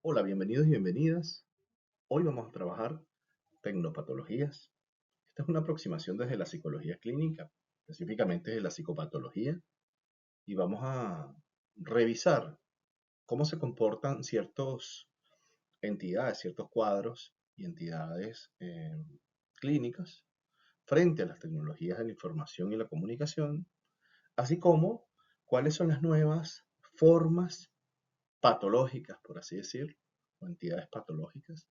Hola, bienvenidos y bienvenidas. Hoy vamos a trabajar tecnopatologías. Esta es una aproximación desde la psicología clínica, específicamente de la psicopatología, y vamos a revisar cómo se comportan ciertas entidades, ciertos cuadros y entidades clínicas frente a las tecnologías de la información y la comunicación, así como cuáles son las nuevas formas patológicas, por así decirlo, o entidades patológicas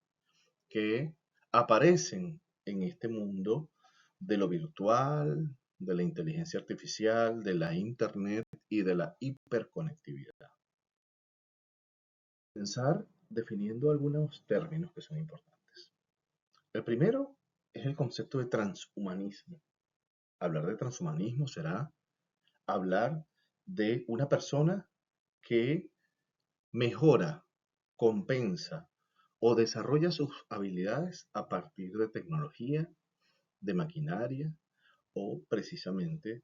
que aparecen en este mundo de lo virtual, de la inteligencia artificial, de la internet y de la hiperconectividad. Pensar definiendo algunos términos que son importantes. El primero es el concepto de transhumanismo. Hablar de transhumanismo será hablar de una persona que mejora, compensa o desarrolla sus habilidades a partir de tecnología, de maquinaria o precisamente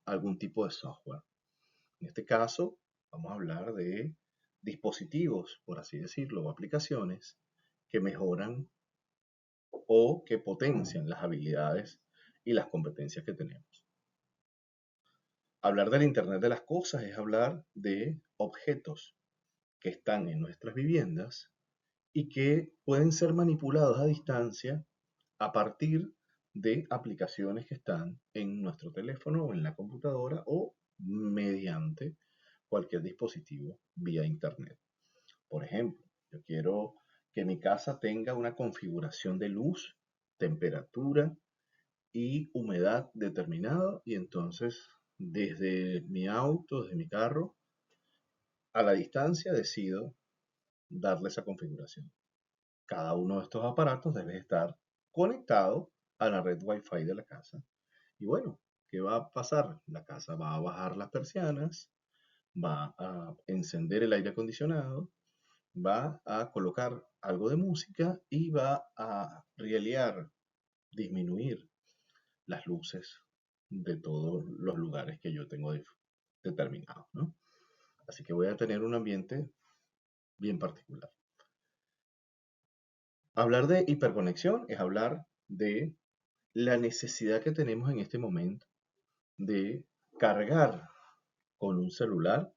algún tipo de software. En este caso, vamos a hablar de dispositivos, por así decirlo, o aplicaciones que mejoran o que potencian las habilidades y las competencias que tenemos. Hablar del Internet de las cosas es hablar de objetos que están en nuestras viviendas y que pueden ser manipulados a distancia a partir de aplicaciones que están en nuestro teléfono o en la computadora o mediante cualquier dispositivo vía internet. Por ejemplo, yo quiero que mi casa tenga una configuración de luz, temperatura y humedad determinada y entonces desde mi auto, desde mi carro, a la distancia decido darle esa configuración. Cada uno de estos aparatos debe estar conectado a la red Wi-Fi de la casa. Y bueno, ¿qué va a pasar? La casa va a bajar las persianas, va a encender el aire acondicionado, va a colocar algo de música y va a rielear, disminuir las luces de todos los lugares que yo tengo determinados, ¿no? Así que voy a tener un ambiente bien particular. Hablar de hiperconexión es hablar de la necesidad que tenemos en este momento de cargar con un celular,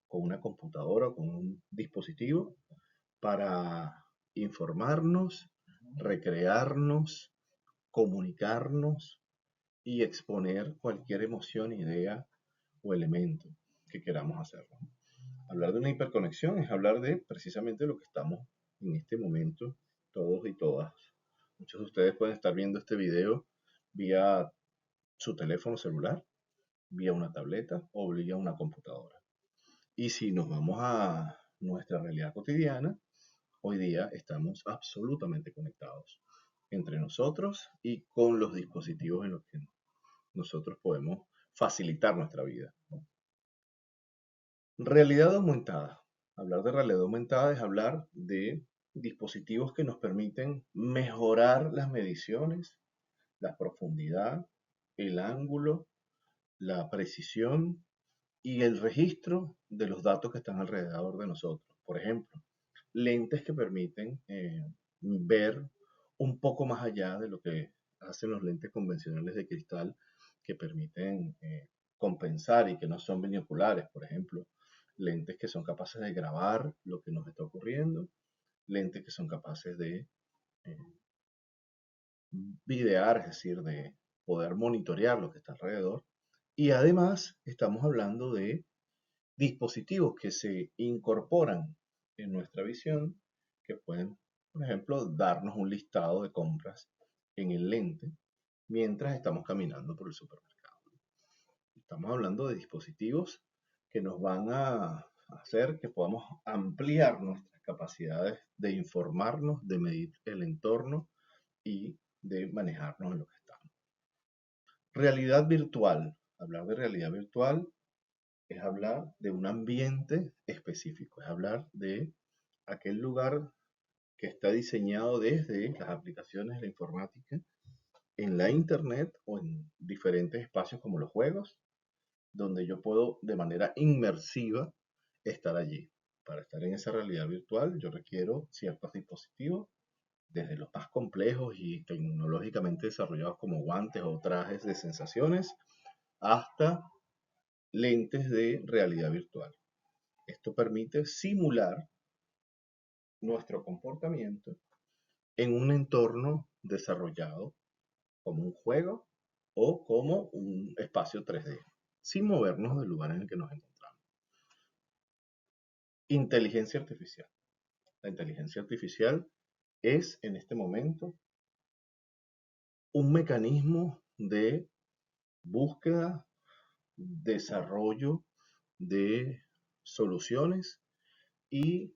con una computadora, con un dispositivo para informarnos, recrearnos, comunicarnos y exponer cualquier emoción, idea o elemento que queramos hacerlo. Hablar de una hiperconexión es hablar de precisamente lo que estamos en este momento todos y todas. Muchos de ustedes pueden estar viendo este video vía su teléfono celular, vía una tableta o vía una computadora. Y si nos vamos a nuestra realidad cotidiana, hoy día estamos absolutamente conectados entre nosotros y con los dispositivos en los que nosotros podemos facilitar nuestra vida. Realidad aumentada. Hablar de realidad aumentada es hablar de dispositivos que nos permiten mejorar las mediciones, la profundidad, el ángulo, la precisión y el registro de los datos que están alrededor de nosotros. Por ejemplo, lentes que permiten ver un poco más allá de lo que hacen los lentes convencionales de cristal que permiten compensar y que no son binoculares, por ejemplo, lentes que son capaces de grabar lo que nos está ocurriendo, lentes que son capaces de eh, videar, es decir, de poder monitorear lo que está alrededor. Y además estamos hablando de dispositivos que se incorporan en nuestra visión, que pueden, por ejemplo, darnos un listado de compras en el lente mientras estamos caminando por el supermercado. Estamos hablando de dispositivos que nos van a hacer que podamos ampliar nuestras capacidades de informarnos, de medir el entorno y de manejarnos en lo que estamos. Realidad virtual. Hablar de realidad virtual es hablar de un ambiente específico, es hablar de aquel lugar que está diseñado desde las aplicaciones de la informática, en la internet o en diferentes espacios como los juegos, donde yo puedo de manera inmersiva estar allí. para estar en esa realidad virtual, yo requiero ciertos dispositivos, desde los más complejos y tecnológicamente desarrollados como guantes o trajes de sensaciones, hasta lentes de realidad virtual. Esto permite simular nuestro comportamiento en un entorno desarrollado como un juego o como un espacio 3D, sin movernos del lugar en el que nos encontramos. Inteligencia artificial. La inteligencia artificial es en este momento un mecanismo de búsqueda, desarrollo de soluciones y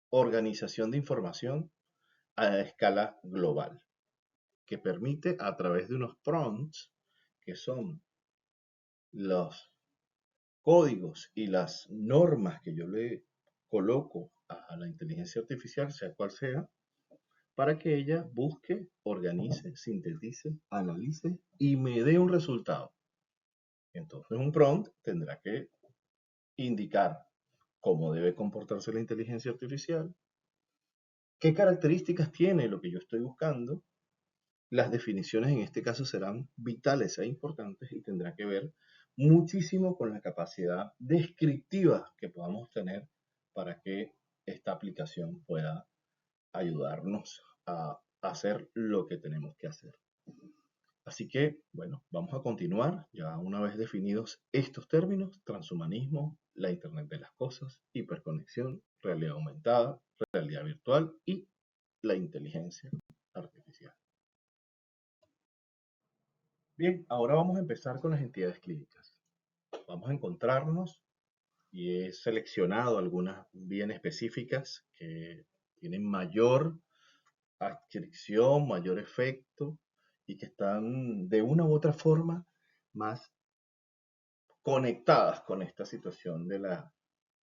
organización de información a escala global, que permite a través de unos prompts, que son los códigos y las normas que yo le coloco a la inteligencia artificial, sea cual sea, para que ella busque, organice, sintetice, analice y me dé un resultado. Entonces un prompt tendrá que indicar cómo debe comportarse la inteligencia artificial, qué características tiene lo que yo estoy buscando. Las definiciones en este caso serán vitales e importantes y tendrá que ver muchísimo con la capacidad descriptiva que podamos tener para que esta aplicación pueda ayudarnos a hacer lo que tenemos que hacer. Así que, bueno, vamos a continuar ya una vez definidos estos términos: transhumanismo, la Internet de las cosas, hiperconexión, realidad aumentada, realidad virtual y la inteligencia artificial. Bien, ahora vamos a empezar con las entidades clínicas. Vamos a encontrarnos y he seleccionado algunas bien específicas que tienen mayor adscripción, mayor efecto y que están de una u otra forma más conectadas con esta situación de las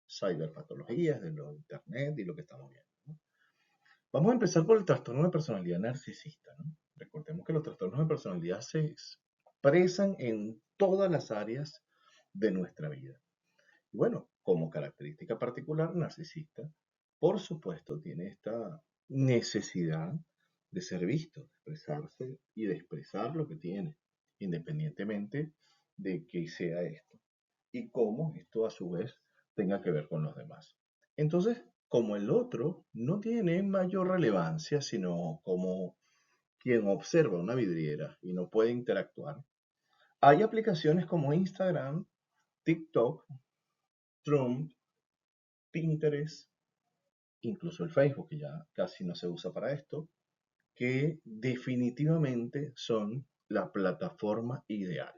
ciberpatologías, de lo internet y lo que estamos viendo, ¿no? Vamos a empezar por el trastorno de personalidad narcisista, ¿no? Recordemos que los trastornos de personalidad se expresan en todas las áreas de nuestra vida. Y bueno, como característica particular, narcisista, por supuesto, tiene esta necesidad de ser visto, de expresarse y de expresar lo que tiene, independientemente de qué sea esto y cómo esto a su vez tenga que ver con los demás. Entonces, como el otro no tiene mayor relevancia, sino como quien observa una vidriera y no puede interactuar, hay aplicaciones como Instagram, TikTok, Trump, Pinterest, incluso el Facebook, que ya casi no se usa para esto, que definitivamente son la plataforma ideal.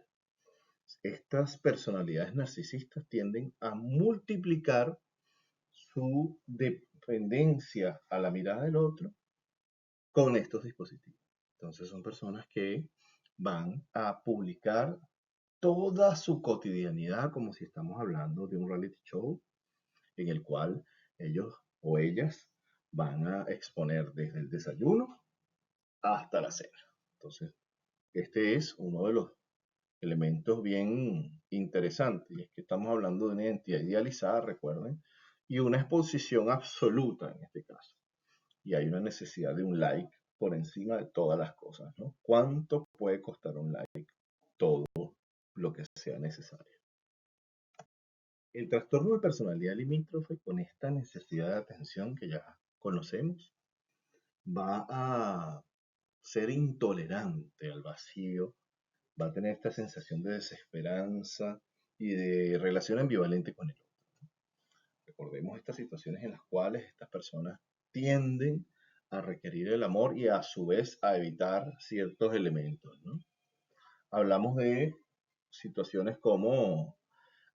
Estas personalidades narcisistas tienden a multiplicar su dependencia a la mirada del otro con estos dispositivos. Entonces son personas que van a publicar toda su cotidianidad como si estamos hablando de un reality show en el cual ellos o ellas van a exponer desde el desayuno hasta la cena. Entonces, este es uno de los elementos bien interesantes, y es que estamos hablando de una identidad idealizada, recuerden, y una exposición absoluta en este caso. Y hay una necesidad de un like por encima de todas las cosas, ¿no? ¿Cuánto puede costar un like? Todo lo que sea necesario. El trastorno de personalidad limítrofe, con esta necesidad de atención que ya conocemos, va a ser intolerante al vacío, va a tener esta sensación de desesperanza y de relación ambivalente con el otro. Recordemos estas situaciones en las cuales estas personas tienden a requerir el amor y a su vez a evitar ciertos elementos, ¿no? Hablamos de situaciones como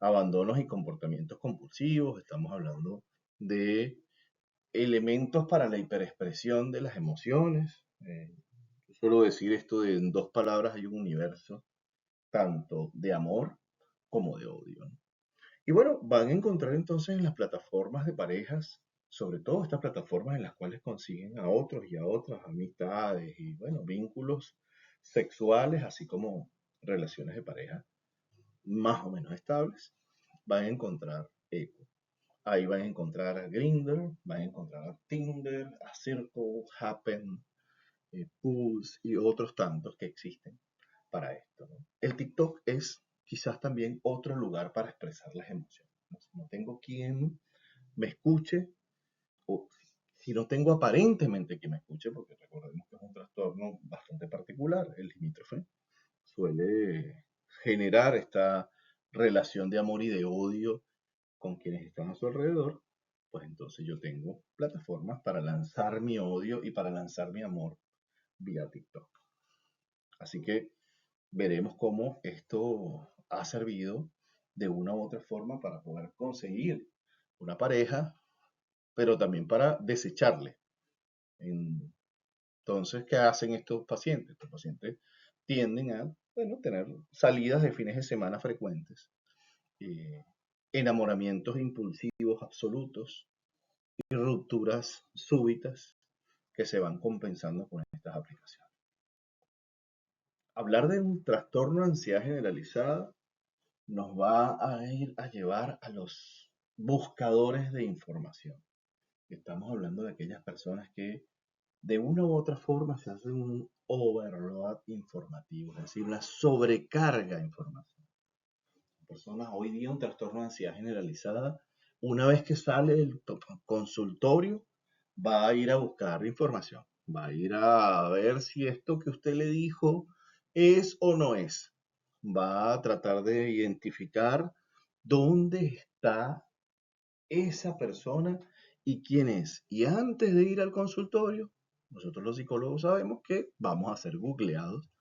abandonos y comportamientos compulsivos, estamos hablando de elementos para la hiperexpresión de las emociones. Suelo decir esto de en dos palabras hay un universo, tanto de amor como de odio, ¿no? Y bueno, van a encontrar entonces en las plataformas de parejas, sobre todo estas plataformas en las cuales consiguen a otros y a otras amistades y bueno, vínculos sexuales, así como relaciones de pareja más o menos estables, van a encontrar eco. Ahí van a encontrar a Grindr, van a encontrar a Tinder, a Circle, Happen, Pulse y otros tantos que existen para esto, ¿no? El TikTok es quizás también otro lugar para expresar las emociones, ¿no? Si no tengo quien me escuche, o si no tengo aparentemente quien me escuche, porque recordemos que es un trastorno bastante particular, el limítrofe suele generar esta relación de amor y de odio con quienes están a su alrededor, pues entonces yo tengo plataformas para lanzar mi odio y para lanzar mi amor vía TikTok. Así que veremos cómo esto ha servido de una u otra forma para poder conseguir una pareja, pero también para desecharle. Entonces, ¿qué hacen estos pacientes? Estos pacientes tienden a, bueno, tener salidas de fines de semana frecuentes, eh, enamoramientos impulsivos absolutos y rupturas súbitas que se van compensando con estas aplicaciones. Hablar de un trastorno de ansiedad generalizada nos va a ir a llevar a los buscadores de información. Estamos hablando de aquellas personas que de una u otra forma se hacen un overload informativo, es decir, una sobrecarga de información. Personas hoy día un trastorno de ansiedad generalizada, una vez que sale del consultorio, va a ir a buscar información, va a ir a ver si esto que usted le dijo es o no es. Va a tratar de identificar dónde está esa persona y quién es. Y antes de ir al consultorio, nosotros los psicólogos sabemos que vamos a ser googleados,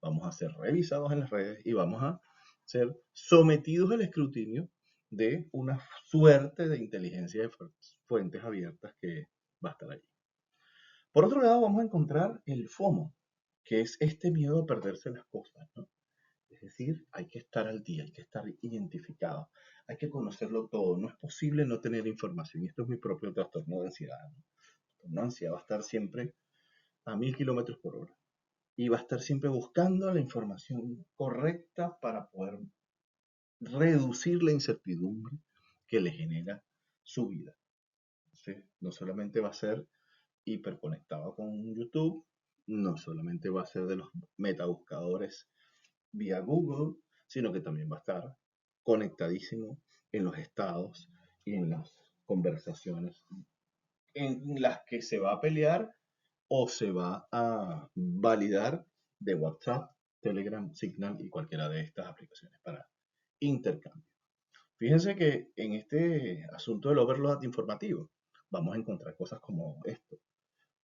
vamos a ser revisados en las redes y vamos a ser sometidos al escrutinio de una suerte de inteligencia de fuentes abiertas que va a estar allí. Por otro lado, vamos a encontrar el FOMO, que es este miedo a perderse las cosas, ¿no? Es decir, hay que estar al día, hay que estar identificado, hay que conocerlo todo. No es posible no tener información. Y esto es mi propio trastorno de ansiedad, ¿no? La ansiedad va a estar siempre a 1000 kilómetros por hora. Y va a estar siempre buscando la información correcta para poder reducir la incertidumbre que le genera su vida. ¿Sí? No solamente va a ser hiperconectado con YouTube, no solamente va a ser de los metabuscadores vía Google, sino que también va a estar conectadísimo en los estados y en las conversaciones en las que se va a pelear o se va a validar de WhatsApp, Telegram, Signal y cualquiera de estas aplicaciones para intercambio. Fíjense que en este asunto del overload informativo vamos a encontrar cosas como esto.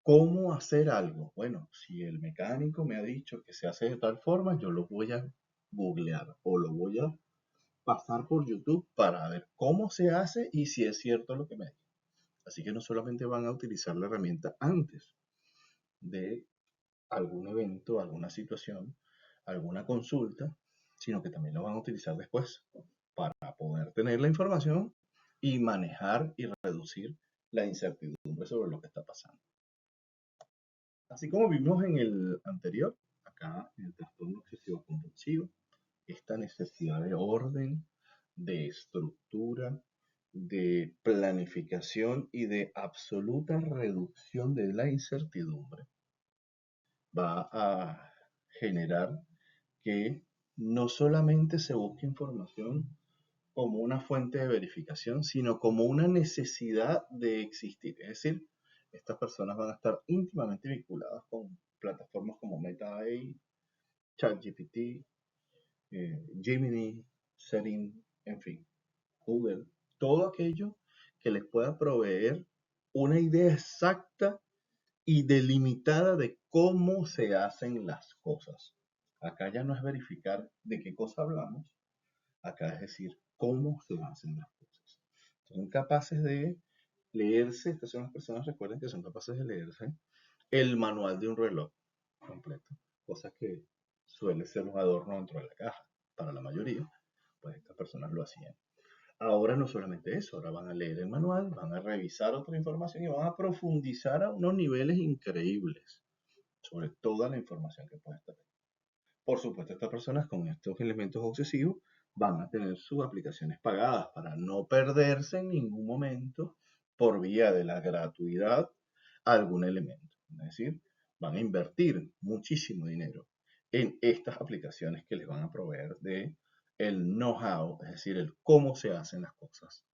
¿Cómo hacer algo? Bueno, si el mecánico me ha dicho que se hace de tal forma, yo lo voy a googlear o lo voy a pasar por YouTube para ver cómo se hace y si es cierto lo que me dice. Así que no solamente van a utilizar la herramienta antes de algún evento, alguna situación, alguna consulta, sino que también lo van a utilizar después para poder tener la información y manejar y reducir la incertidumbre sobre lo que está pasando. Así como vimos en el anterior, acá en el trastorno obsesivo compulsivo, esta necesidad de orden, de estructura, de planificación y de absoluta reducción de la incertidumbre va a generar que no solamente se busque información como una fuente de verificación, sino como una necesidad de existir. Es decir, estas personas van a estar íntimamente vinculadas con plataformas como Meta AI, ChatGPT, Gemini, Setting, en fin, Google, todo aquello que les pueda proveer una idea exacta y delimitada de cómo se hacen las cosas. Acá ya no es verificar de qué cosa hablamos, acá es decir cómo se hacen las cosas. Son capaces de leerse, estas son las personas, recuerden que son capaces de leerse el manual de un reloj completo, cosa que suele ser un adorno dentro de la caja para la mayoría, pues estas personas lo hacían. Ahora no solamente eso, ahora van a leer el manual, van a revisar otra información y van a profundizar a unos niveles increíbles sobre toda la información que puede estar. Por supuesto, estas personas con estos elementos obsesivos van a tener sus aplicaciones pagadas para no perderse en ningún momento por vía de la gratuidad algún elemento. Es decir, van a invertir muchísimo dinero en estas aplicaciones que les van a proveer de el know-how, es decir, el cómo se hacen las cosas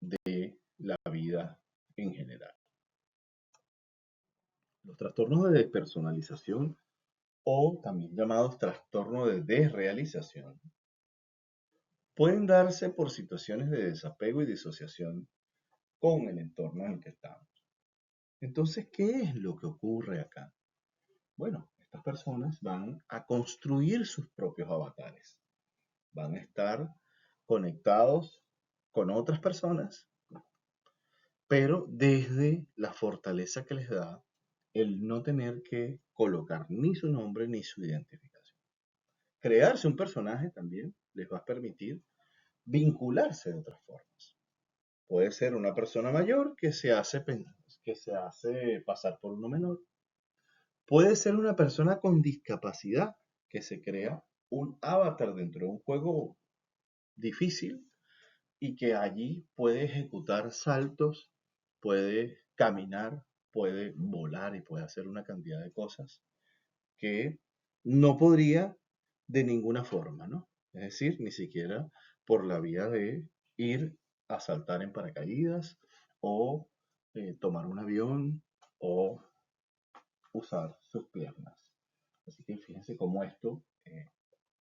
de la vida en general. Los trastornos de despersonalización o también llamados trastornos de desrealización pueden darse por situaciones de desapego y disociación con el entorno en el que estamos. Entonces, ¿qué es lo que ocurre acá? Bueno, estas personas van a construir sus propios avatares, van a estar conectados con otras personas, pero desde la fortaleza que les da el no tener que colocar ni su nombre ni su identificación. Crearse un personaje también les va a permitir vincularse de otras formas. Puede ser una persona mayor que se hace pasar por uno menor. Puede ser una persona con discapacidad que se crea un avatar dentro de un juego difícil y que allí puede ejecutar saltos, puede caminar, puede volar y puede hacer una cantidad de cosas que no podría de ninguna forma, ¿no? Es decir, ni siquiera por la vía de ir a saltar en paracaídas o tomar un avión o usar sus piernas. Así que fíjense cómo esto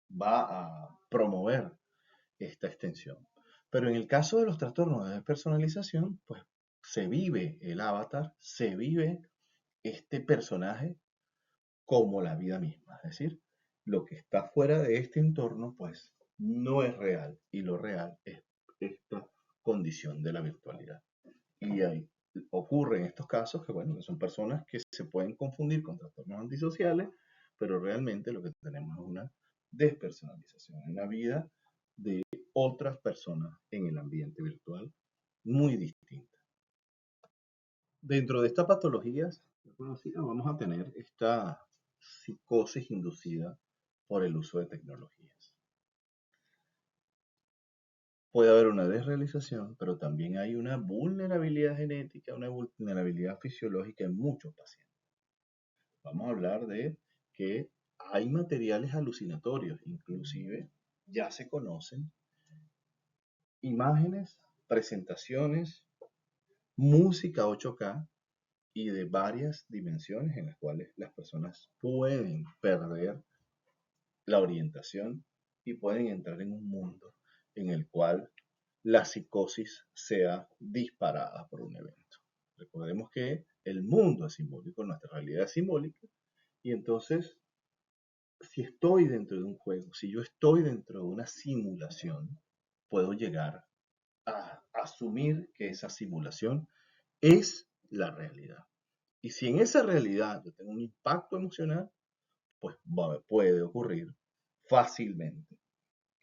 va a promover esta extensión. Pero en el caso de los trastornos de despersonalización, pues se vive el avatar, se vive este personaje como la vida misma. Es decir, lo que está fuera de este entorno, pues no es real y lo real es esta condición de la virtualidad. Y ahí ocurre en estos casos que, bueno, que son personas que se pueden confundir con trastornos antisociales, pero realmente lo que tenemos es una despersonalización, una vida de otras personas en el ambiente virtual muy distinta. Dentro de estas patologías conocidas vamos a tener esta psicosis inducida por el uso de tecnologías. Puede haber una desrealización, pero también hay una vulnerabilidad genética, una vulnerabilidad fisiológica en muchos pacientes. Vamos a hablar de que hay materiales alucinatorios, inclusive ya se conocen imágenes, presentaciones, música 8K y de varias dimensiones en las cuales las personas pueden perder la orientación y pueden entrar en un mundo en el cual la psicosis sea disparada por un evento. Recordemos que el mundo es simbólico, nuestra realidad es simbólica, y entonces, si estoy dentro de un juego, si yo estoy dentro de una simulación, puedo llegar a asumir que esa simulación es la realidad. Y si en esa realidad yo tengo un impacto emocional, pues puede ocurrir fácilmente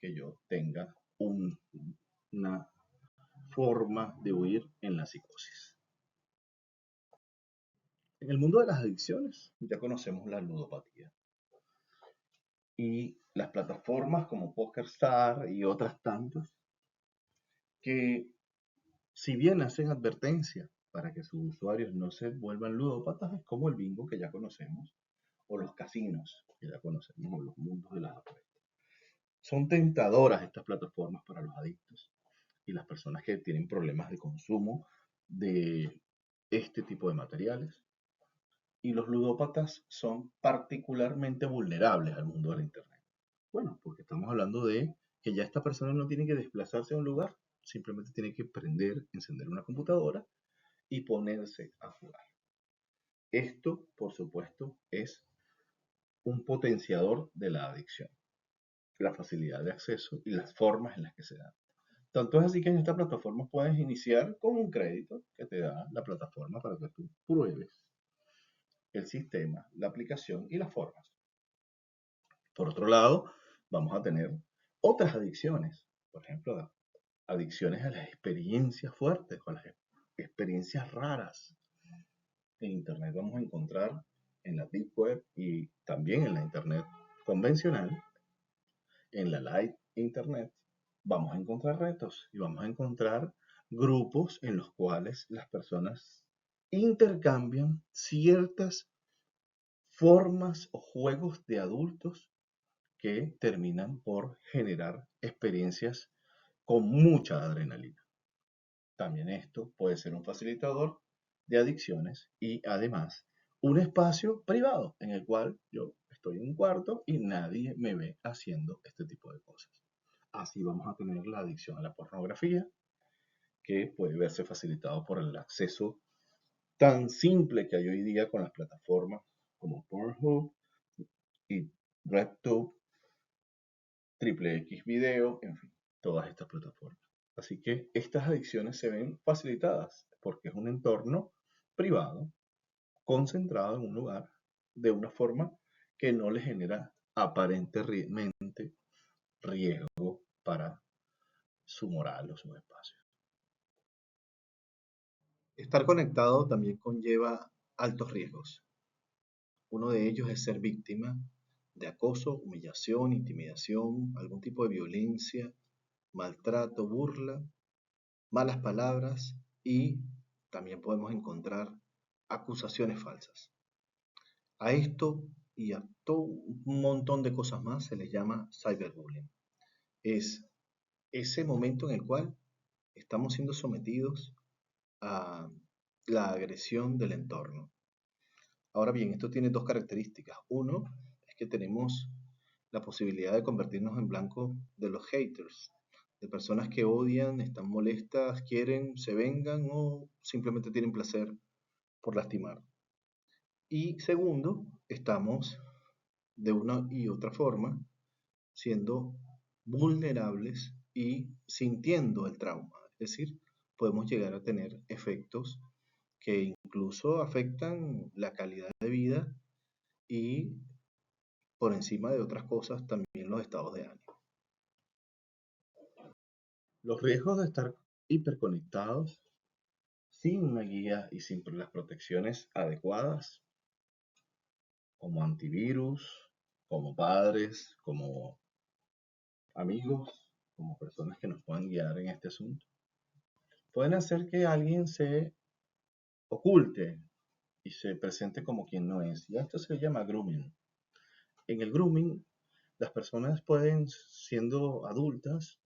que yo tenga una forma de huir en la psicosis. En el mundo de las adicciones ya conocemos la ludopatía y las plataformas como PokerStars y otras tantas que, si bien hacen advertencia para que sus usuarios no se vuelvan ludópatas, es como el bingo que ya conocemos o los casinos que ya conocemos o los mundos de las apuestas. Son tentadoras estas plataformas para los adictos y las personas que tienen problemas de consumo de este tipo de materiales. Y los ludópatas son particularmente vulnerables al mundo de la Internet. Bueno, porque estamos hablando de que ya esta persona no tiene que desplazarse a un lugar, simplemente tiene que prender, encender una computadora y ponerse a jugar. Esto, por supuesto, es un potenciador de la adicción, la facilidad de acceso y las formas en las que se da. Tanto es así que en esta plataforma puedes iniciar con un crédito que te da la plataforma para que tú pruebes el sistema, la aplicación y las formas. Por otro lado, vamos a tener otras adicciones, por ejemplo, adicciones a las experiencias fuertes o a las experiencias raras. En Internet vamos a encontrar en la Deep Web y también en la Internet convencional, en la Light Internet, vamos a encontrar retos y vamos a encontrar grupos en los cuales las personas intercambian ciertas formas o juegos de adultos que terminan por generar experiencias con mucha adrenalina. También esto puede ser un facilitador de adicciones y además un espacio privado en el cual yo estoy en un cuarto y nadie me ve haciendo este tipo de cosas. Así vamos a tener la adicción a la pornografía, que puede verse facilitado por el acceso tan simple que hay hoy día con las plataformas como Pornhub y RedTube, Triple X Video, en fin, todas estas plataformas. Así que estas adicciones se ven facilitadas porque es un entorno privado, concentrado en un lugar, de una forma que no le genera aparentemente riesgo para su moral o su espacio. Estar conectado también conlleva altos riesgos. Uno de ellos es ser víctima de acoso, humillación, intimidación, algún tipo de violencia, maltrato, burla, malas palabras y también podemos encontrar acusaciones falsas. A esto y a todo un montón de cosas más se les llama cyberbullying. Es ese momento en el cual estamos siendo sometidos a la agresión del entorno. Ahora bien, esto tiene dos características. Uno es que tenemos la posibilidad de convertirnos en blanco de los haters, de personas que odian, están molestas, quieren, se vengan o simplemente tienen placer por lastimar. Y segundo, estamos de una y otra forma siendo vulnerables y sintiendo el trauma. Es decir, podemos llegar a tener efectos que incluso afectan la calidad de vida y por encima de otras cosas también los estados de ánimo. Los riesgos de estar hiperconectados sin una guía y sin las protecciones adecuadas, como antivirus, como padres, como amigos, como personas que nos puedan guiar en este asunto, pueden hacer que alguien se oculte y se presente como quien no es. Y esto se llama grooming. En el grooming, las personas pueden, siendo adultas,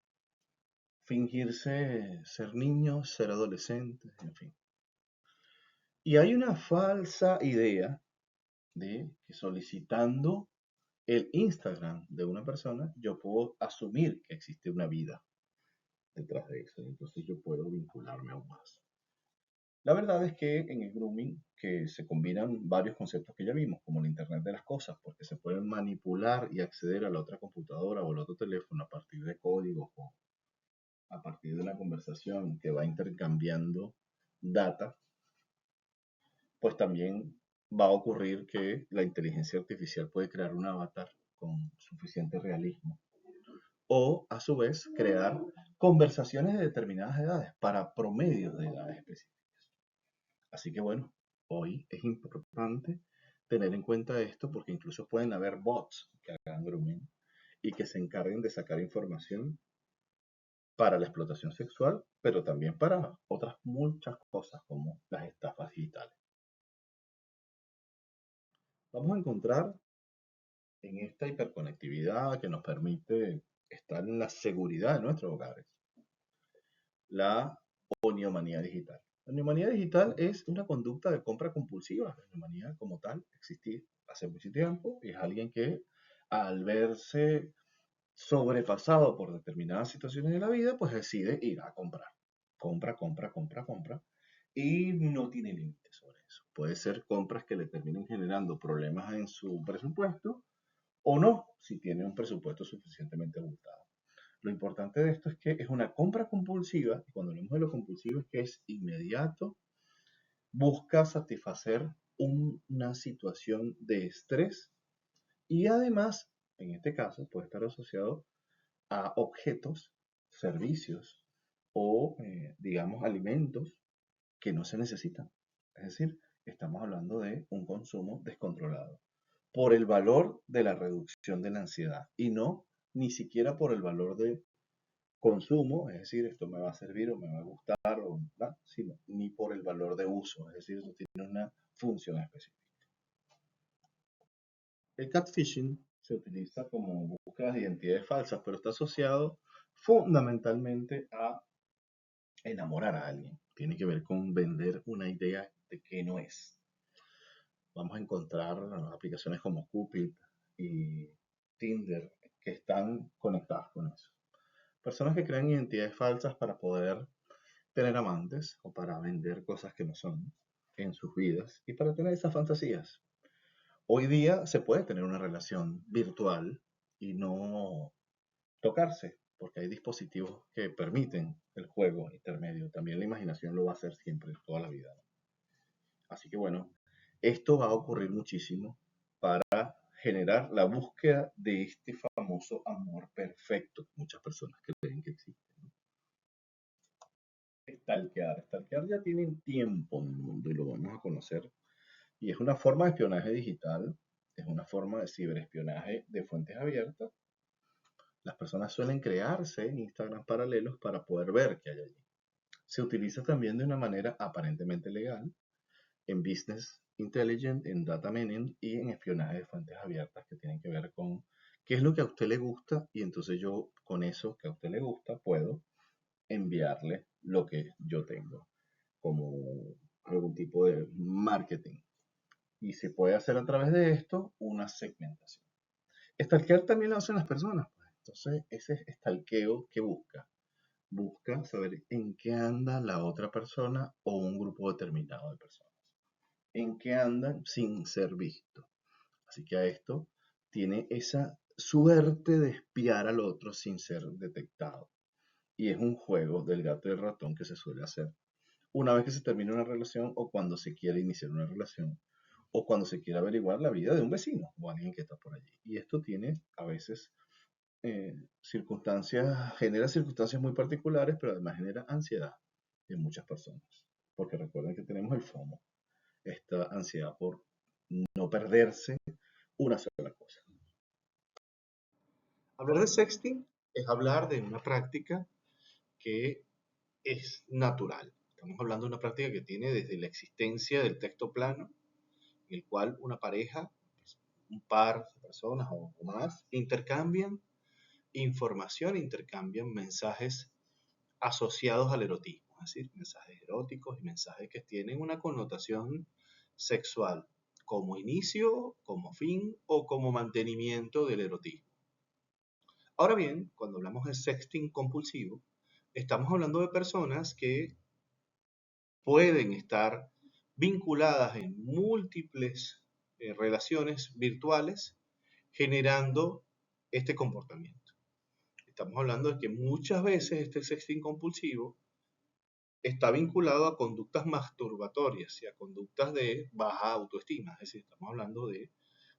fingirse ser niños, ser adolescentes, en fin. Y hay una falsa idea de que solicitando el Instagram de una persona, yo puedo asumir que existe una vida detrás de eso. Entonces yo puedo vincularme aún más. La verdad es que en el grooming que se combinan varios conceptos que ya vimos, como el Internet de las cosas, porque se pueden manipular y acceder a la otra computadora o al otro teléfono a partir de códigos o a partir de una conversación que va intercambiando data, pues también va a ocurrir que la inteligencia artificial puede crear un avatar con suficiente realismo o a su vez crear conversaciones de determinadas edades para promedios de edades específicas. Así que bueno, hoy es importante tener en cuenta esto porque incluso pueden haber bots que hagan grooming y que se encarguen de sacar información para la explotación sexual, pero también para otras muchas cosas como las estafas digitales. Vamos a encontrar en esta hiperconectividad que nos permite estar en la seguridad de nuestros hogares, la oniomanía digital. La oniomanía digital es una conducta de compra compulsiva. La oniomanía como tal existía hace mucho tiempo y es alguien que al verse sobrepasado por determinadas situaciones de la vida, pues decide ir a comprar. Compra, compra, compra, compra. Y no tiene límites sobre eso. Puede ser compras que le terminen generando problemas en su presupuesto o no, si tiene un presupuesto suficientemente abultado. Lo importante de esto es que es una compra compulsiva, y cuando hablamos de lo compulsivo es que es inmediato, busca satisfacer una situación de estrés y además, en este caso, puede estar asociado a objetos, servicios o, digamos, alimentos que no se necesitan. Es decir, estamos hablando de un consumo descontrolado por el valor de la reducción de la ansiedad y no ni siquiera por el valor de consumo, es decir, esto me va a servir o me va a gustar, o, ¿no? Sino, ni por el valor de uso, es decir, esto tiene una función específica. El catfishing se utiliza como búsqueda de identidades falsas, pero está asociado fundamentalmente a enamorar a alguien. Tiene que ver con vender una idea de que no es. Vamos a encontrar aplicaciones como Cupid y Tinder que están conectadas con eso. Personas que crean identidades falsas para poder tener amantes o para vender cosas que no son en sus vidas y para tener esas fantasías. Hoy día se puede tener una relación virtual y no tocarse, porque hay dispositivos que permiten el juego intermedio. También la imaginación lo va a hacer siempre, toda la vida. Así que bueno, esto va a ocurrir muchísimo para generar la búsqueda de este famoso amor perfecto que muchas personas creen que existe. Stalkear. Stalkear ya tiene tiempo en el mundo y lo vamos a conocer. Y es una forma de espionaje digital, es una forma de ciberespionaje de fuentes abiertas. Las personas suelen crearse Instagram paralelos para poder ver qué hay allí. Se utiliza también de una manera aparentemente legal en business intelligence, en data mining y en espionaje de fuentes abiertas que tienen que ver con qué es lo que a usted le gusta y entonces yo con eso que a usted le gusta puedo enviarle lo que yo tengo como algún tipo de marketing. Y se puede hacer a través de esto una segmentación. Stalkear también lo hacen las personas, pues. Entonces, ese es stalkeo que busca. Busca saber en qué anda la otra persona o un grupo determinado de personas. En qué andan sin ser visto. Así que a esto tiene esa suerte de espiar al otro sin ser detectado. Y es un juego del gato y el ratón que se suele hacer una vez que se termina una relación o cuando se quiere iniciar una relación o cuando se quiere averiguar la vida de un vecino o alguien que está por allí. Y esto tiene a veces genera circunstancias muy particulares, pero además genera ansiedad en muchas personas. Porque recuerden que tenemos el FOMO, esta ansiedad por no perderse una sola cosa. Hablar de sexting es hablar de una práctica que es natural. Estamos hablando de una práctica que tiene desde la existencia del texto plano, en el cual una pareja, un par de personas o más, intercambian información, intercambian mensajes asociados al erotismo, es decir, mensajes eróticos y mensajes que tienen una connotación sexual, como inicio, como fin o como mantenimiento del erotismo. Ahora bien, cuando hablamos de sexting compulsivo, estamos hablando de personas que pueden estar vinculadas en múltiples relaciones virtuales generando este comportamiento. Estamos hablando de que muchas veces este sexting compulsivo está vinculado a conductas masturbatorias y a conductas de baja autoestima. Es decir, estamos hablando de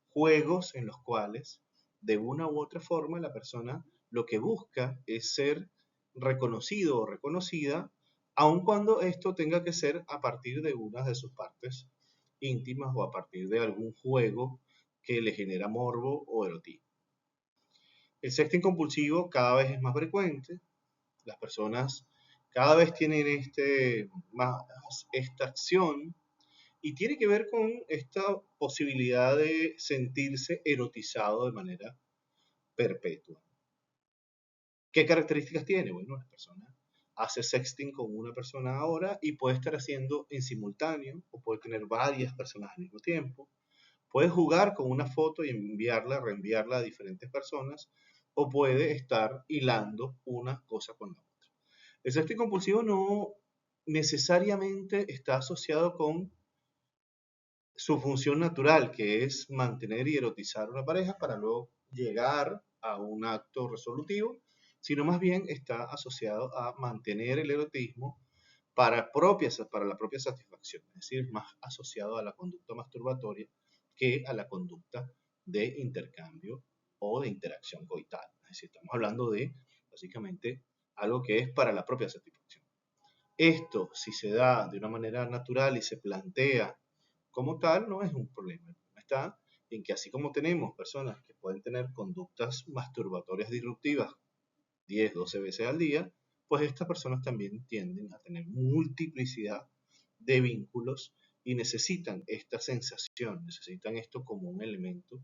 juegos en los cuales de una u otra forma la persona lo que busca es ser reconocido o reconocida, aun cuando esto tenga que ser a partir de una de sus partes íntimas o a partir de algún juego que le genera morbo o erotismo. El sexting compulsivo cada vez es más frecuente, las personas cada vez tienen más esta acción y tiene que ver con esta posibilidad de sentirse erotizado de manera perpetua. ¿Qué características tiene? Bueno, la persona hace sexting con una persona ahora y puede estar haciendo en simultáneo o puede tener varias personas al mismo tiempo. Puede jugar con una foto y enviarla, reenviarla a diferentes personas o puede estar hilando una cosa con la otra. El sexting compulsivo no necesariamente está asociado con su función natural, que es mantener y erotizar a una pareja para luego llegar a un acto resolutivo, sino más bien está asociado a mantener el erotismo para la propia satisfacción, es decir, más asociado a la conducta masturbatoria que a la conducta de intercambio o de interacción coital. Es decir, estamos hablando de básicamente algo que es para la propia satisfacción. Esto, si se da de una manera natural y se plantea como tal, no es un problema. El problema está en que así como tenemos personas que pueden tener conductas masturbatorias disruptivas 10, 12 veces al día, pues estas personas también tienden a tener multiplicidad de vínculos y necesitan esta sensación, necesitan esto como un elemento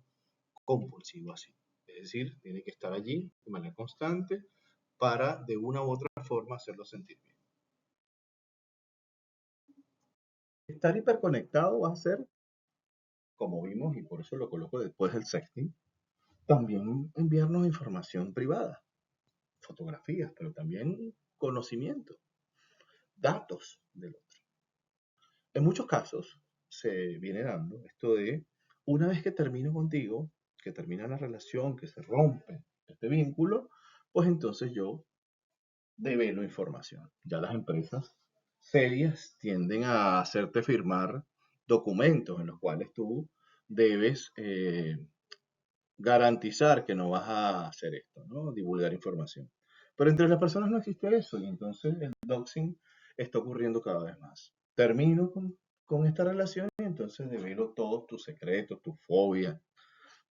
compulsivo así. Es decir, tiene que estar allí de manera constante para de una u otra forma hacerlo sentir bien. Estar hiperconectado va a ser, como vimos, y por eso lo coloco después del sexting, también enviarnos información privada, fotografías, pero también conocimiento, datos del otro. En muchos casos se viene dando esto de, una vez que termino contigo, que termina la relación, que se rompe este vínculo, pues entonces yo develo información. Ya las empresas serias tienden a hacerte firmar documentos en los cuales tú debes garantizar que no vas a hacer esto, ¿no? Divulgar información. Pero entre las personas no existe eso y entonces el doxing está ocurriendo cada vez más. Termino con esta relación y entonces develo todos tus secretos, tus fobias,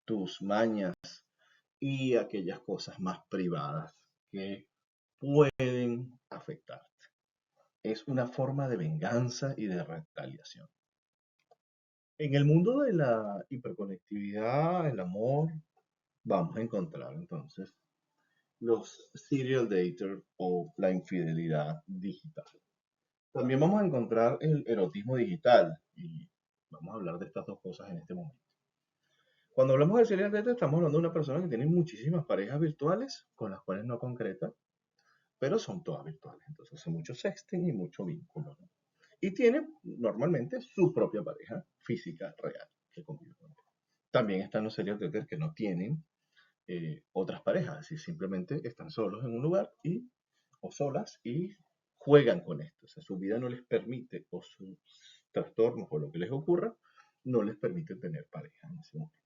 tus mañas y aquellas cosas más privadas que pueden afectarte. Es una forma de venganza y de retaliación. En el mundo de la hiperconectividad, el amor, vamos a encontrar entonces los serial dater o la infidelidad digital. También vamos a encontrar el erotismo digital y vamos a hablar de estas dos cosas en este momento. Cuando hablamos de serial dater estamos hablando de una persona que tiene muchísimas parejas virtuales con las cuales no concreta, pero son todas virtuales. Entonces hace mucho sexting y mucho vínculo, ¿no? Y tiene normalmente su propia pareja física real que convive con él. También están los serial dater que no tienen otras parejas, y simplemente están solos en un lugar o solas y juegan con esto. O sea, su vida no les permite, o sus trastornos o lo que les ocurra, no les permite tener pareja en ese momento.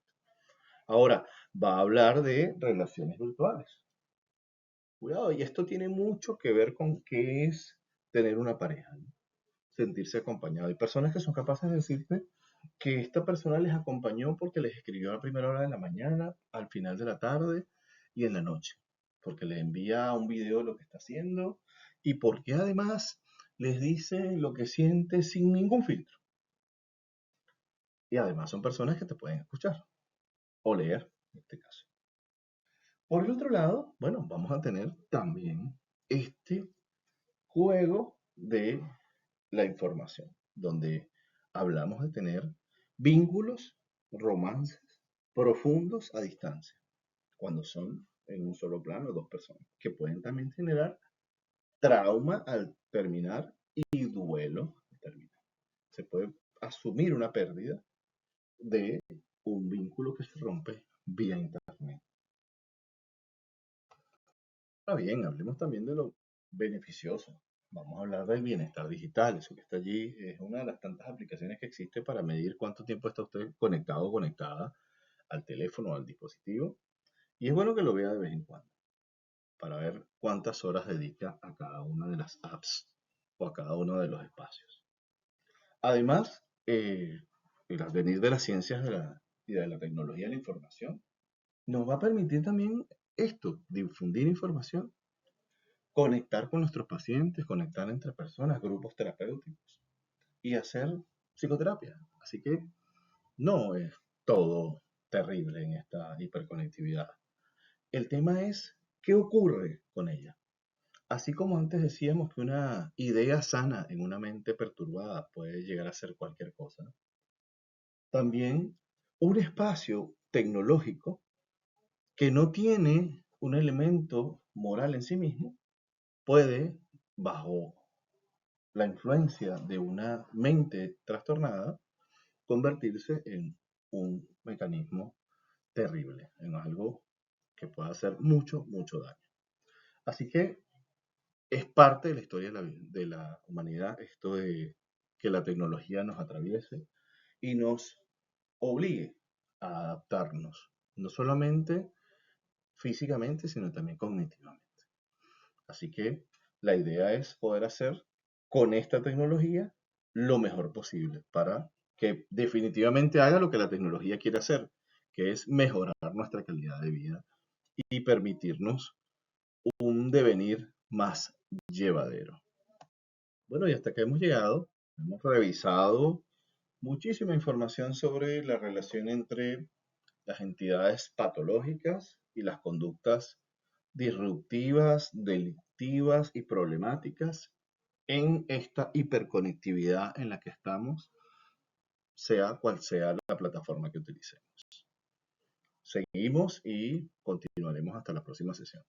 Ahora, va a hablar de relaciones virtuales. Cuidado, y esto tiene mucho que ver con qué es tener una pareja, ¿no? Sentirse acompañado. Hay personas que son capaces de decirte que esta persona les acompañó porque les escribió a primera hora de la mañana, al final de la tarde y en la noche, porque les envía un video de lo que está haciendo y porque además les dice lo que siente sin ningún filtro. Y además son personas que te pueden escuchar o leer, en este caso. Por el otro lado, bueno, vamos a tener también este juego de la información, donde hablamos de tener vínculos, romances profundos a distancia, cuando son en un solo plano dos personas, que pueden también generar trauma al terminar y duelo al terminar. Se puede asumir una pérdida de un vínculo que se rompe vía internet. Ahora bien, hablemos también de lo beneficioso. Vamos a hablar del bienestar digital. Eso que está allí es una de las tantas aplicaciones que existe para medir cuánto tiempo está usted conectado o conectada al teléfono o al dispositivo. Y es bueno que lo vea de vez en cuando para ver cuántas horas dedica a cada una de las apps o a cada uno de los espacios. Además, el advenir de las ciencias y de la tecnología de la información nos va a permitir también esto, difundir información, conectar con nuestros pacientes, conectar entre personas, grupos terapéuticos y hacer psicoterapia. Así que no es todo terrible en esta hiperconectividad. El tema es qué ocurre con ella. Así como antes decíamos que una idea sana en una mente perturbada puede llegar a ser cualquier cosa, también un espacio tecnológico que no tiene un elemento moral en sí mismo puede, bajo la influencia de una mente trastornada, convertirse en un mecanismo terrible, en algo que pueda hacer mucho, mucho daño. Así que es parte de la historia de la humanidad esto de que la tecnología nos atraviese y nos obligue a adaptarnos, no solamente físicamente, sino también cognitivamente. Así que la idea es poder hacer con esta tecnología lo mejor posible para que definitivamente haga lo que la tecnología quiere hacer, que es mejorar nuestra calidad de vida y permitirnos un devenir más llevadero. Bueno, y hasta que hemos llegado, hemos revisado muchísima información sobre la relación entre las entidades patológicas y las conductas disruptivas, delictivas y problemáticas en esta hiperconectividad en la que estamos, sea cual sea la plataforma que utilicemos. Seguimos y continuaremos hasta la próxima sesión.